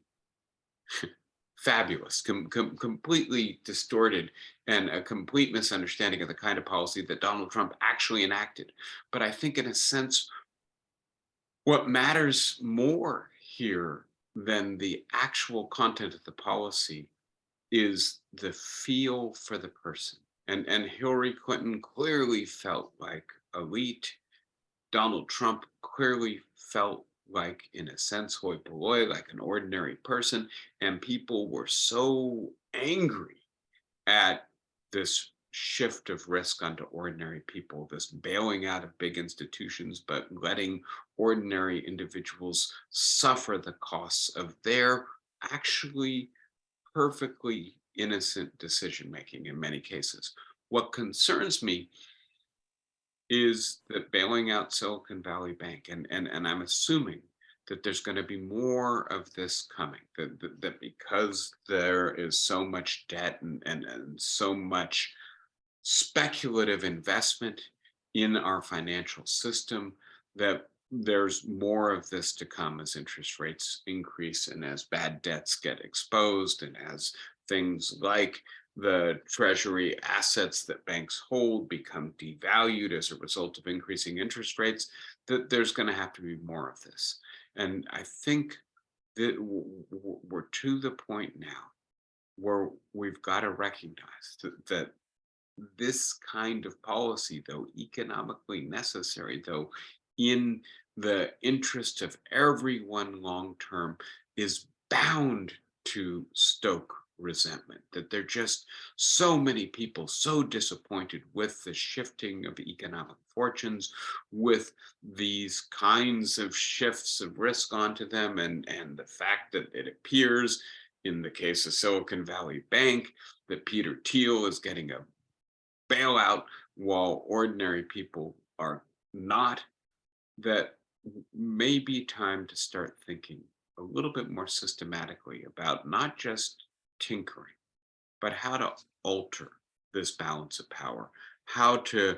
fabulous, completely distorted, and a complete misunderstanding of the kind of policy that Donald Trump actually enacted. But I think, in a sense, what matters more here than the actual content of the policy is the feel for the person. And Hillary Clinton clearly felt like elite. Donald Trump clearly felt like, in a sense, hoi polloi, like an ordinary person. And people were so angry at this shift of risk onto ordinary people, this bailing out of big institutions, but letting ordinary individuals suffer the costs of their actually perfectly innocent decision making in many cases. What concerns me is that bailing out Silicon Valley Bank, and I'm assuming that there's going to be more of this coming, that because there is so much debt and so much speculative investment in our financial system, that there's more of this to come as interest rates increase and as bad debts get exposed, and as things like the treasury assets that banks hold become devalued as a result of increasing interest rates, that there's going to have to be more of this. And I think that we're to the point now where we've got to recognize that this kind of policy, though economically necessary, though in the interest of everyone long term, is bound to stoke resentment. That there are just so many people so disappointed with the shifting of economic fortunes, with these kinds of shifts of risk onto them, and the fact that it appears, in the case of Silicon Valley Bank, that Peter Thiel is getting a bailout while ordinary people are not, that may be time to start thinking a little bit more systematically about not just tinkering, but how to alter this balance of power, how to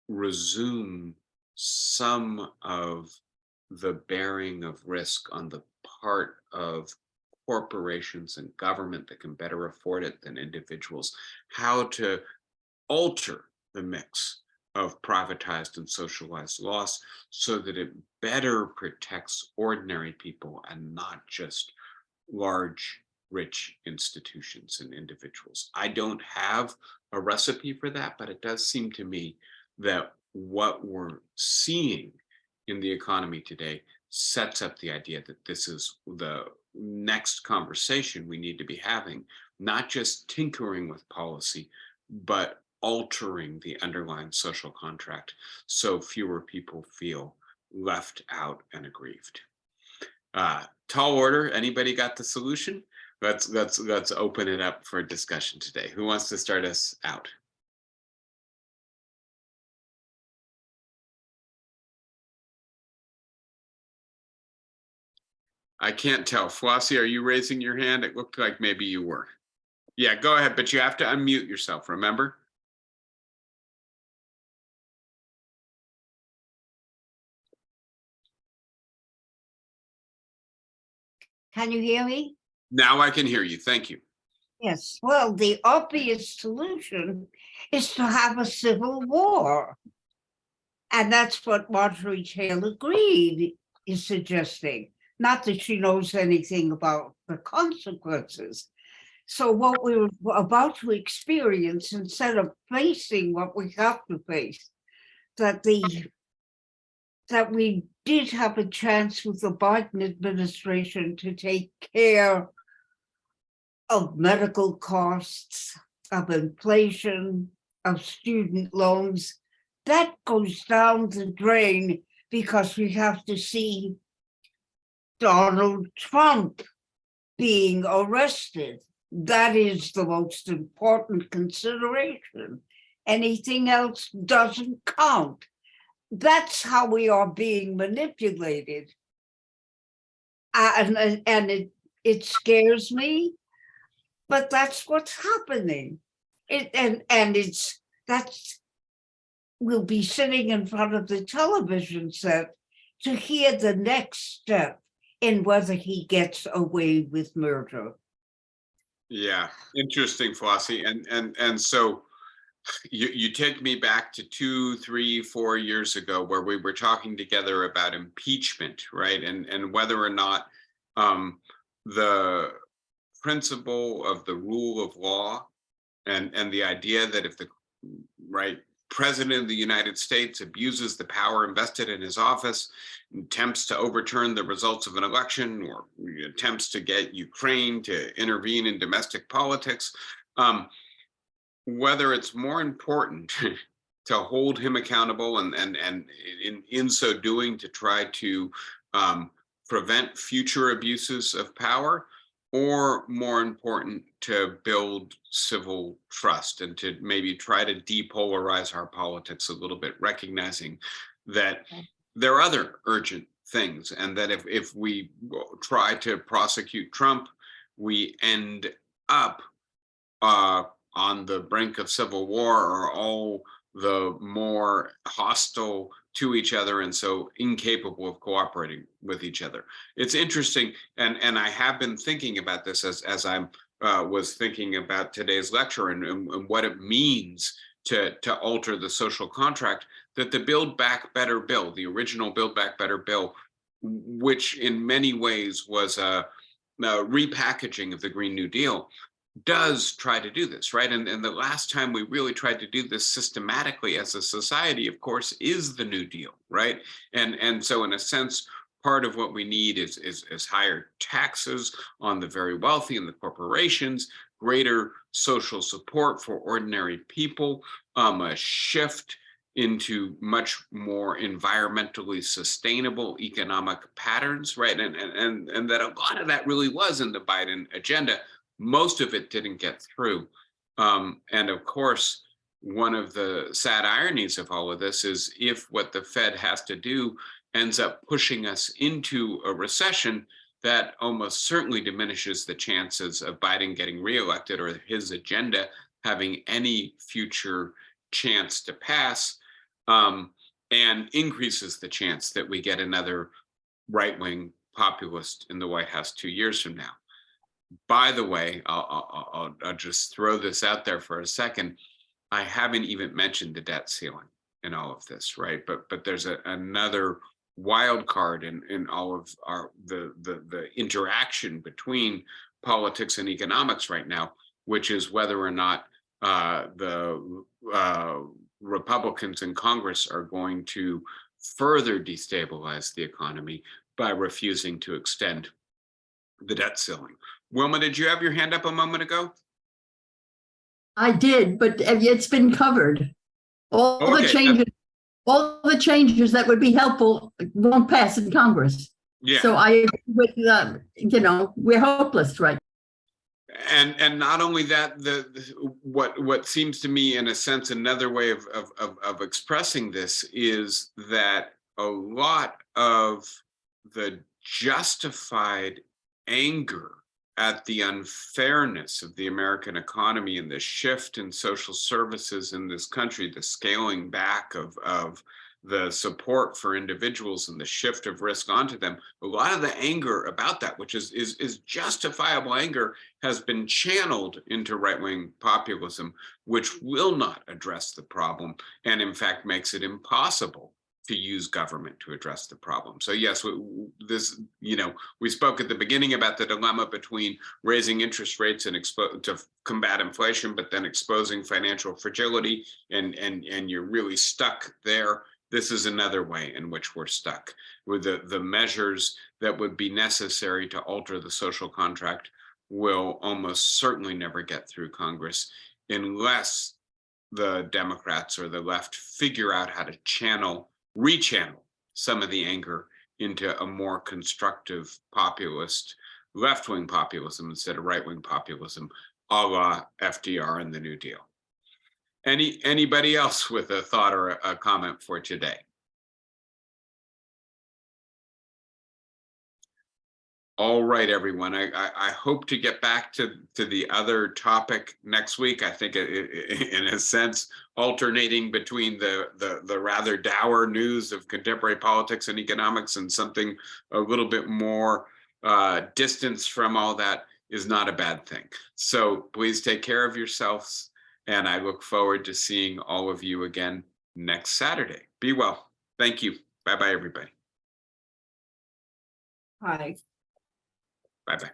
resume some of the bearing of risk on the part of corporations and government that can better afford it than individuals, how to alter the mix of privatized and socialized loss so that it better protects ordinary people and not just large, rich institutions and individuals. I don't have a recipe for that, but it does seem to me that what we're seeing in the economy today sets up the idea that this is the next conversation we need to be having, not just tinkering with policy, but altering the underlying social contract so fewer people feel left out and aggrieved. Tall order. Anybody got the solution? Let's open it up for discussion today. Who wants to start us out? I can't tell. Flossie, are you raising your hand? It looked like maybe you were. Yeah, go ahead, but you have to unmute yourself, remember? Can you hear me? Now I can hear you. Thank you. Yes. Well, the obvious solution is to have a civil war. And that's what Marjorie Taylor Greene is suggesting. Not that she knows anything about the consequences. So what we're about to experience, instead of facing what we have to face, that we did have a chance with the Biden administration to take care of medical costs, of inflation, of student loans, that goes down the drain because we have to see Donald Trump being arrested. That is the most important consideration. Anything else doesn't count. That's how we are being manipulated. And it scares me, but that's what's happening. We'll be sitting in front of the television set to hear the next step in whether he gets away with murder. Yeah, interesting, Flossie. And so you take me back to 2, 3, 4 years ago where we were talking together about impeachment, right? And whether or not the principle of the rule of law and the idea that if the right president of the United States abuses the power invested in his office, attempts to overturn the results of an election, or attempts to get Ukraine to intervene in domestic politics, whether it's more important to hold him accountable and in so doing to try to prevent future abuses of power, or more important to build civil trust and to maybe try to depolarize our politics a little bit, recognizing that there are other urgent things, and that if we try to prosecute Trump, we end up on the brink of civil war, or all the more hostile to each other and so incapable of cooperating with each other. It's interesting, and I have been thinking about this as I'm was thinking about today's lecture and what it means to alter the social contract, that the Build Back Better bill, the original Build Back Better bill, which in many ways was a repackaging of the Green New Deal, does try to do this, right? And the last time we really tried to do this systematically as a society, of course, is the New Deal, right? And so in a sense, part of what we need is higher taxes on the very wealthy and the corporations, greater social support for ordinary people, a shift into much more environmentally sustainable economic patterns, right? And that a lot of that really was in the Biden agenda. Most of it didn't get through. And of course, one of the sad ironies of all of this is if what the Fed has to do ends up pushing us into a recession, that almost certainly diminishes the chances of Biden getting reelected or his agenda having any future chance to pass, and increases the chance that we get another right-wing populist in the White House 2 years from now. By the way, I'll just throw this out there for a second. I haven't even mentioned the debt ceiling in all of this, right? But there's another wild card in all of the interaction between politics and economics right now, which is whether or not the Republicans in Congress are going to further destabilize the economy by refusing to extend the debt ceiling. Wilma, did you have your hand up a moment ago? I did, but it's been covered. All the Okay, changes, all the changes that would be helpful won't pass in Congress. yeah. So I agree with, we're hopeless right And not only that, what seems to me, in a sense, another way of expressing this is that a lot of the justified anger at the unfairness of the American economy and the shift in social services in this country, the scaling back of the support for individuals and the shift of risk onto them, a lot of the anger about that, which is justifiable anger, has been channeled into right-wing populism, which will not address the problem, and in fact makes it impossible to use government to address the problem. So yes, we spoke at the beginning about the dilemma between raising interest rates and to combat inflation, but then exposing financial fragility, and you're really stuck there. This is another way in which we're stuck, with the measures that would be necessary to alter the social contract will almost certainly never get through Congress unless the Democrats or the left figure out how to rechannel some of the anger into a more constructive populist, left-wing populism instead of right-wing populism, a la FDR and the New Deal. Anybody else with a thought or a comment for today? All right, everyone. I hope to get back to the other topic next week. I think in a sense, alternating between the rather dour news of contemporary politics and economics and something a little bit more distance from all that is not a bad thing. So please take care of yourselves, and I look forward to seeing all of you again next Saturday. Be well. Thank you. Bye-bye, everybody. Hi. Bye-bye.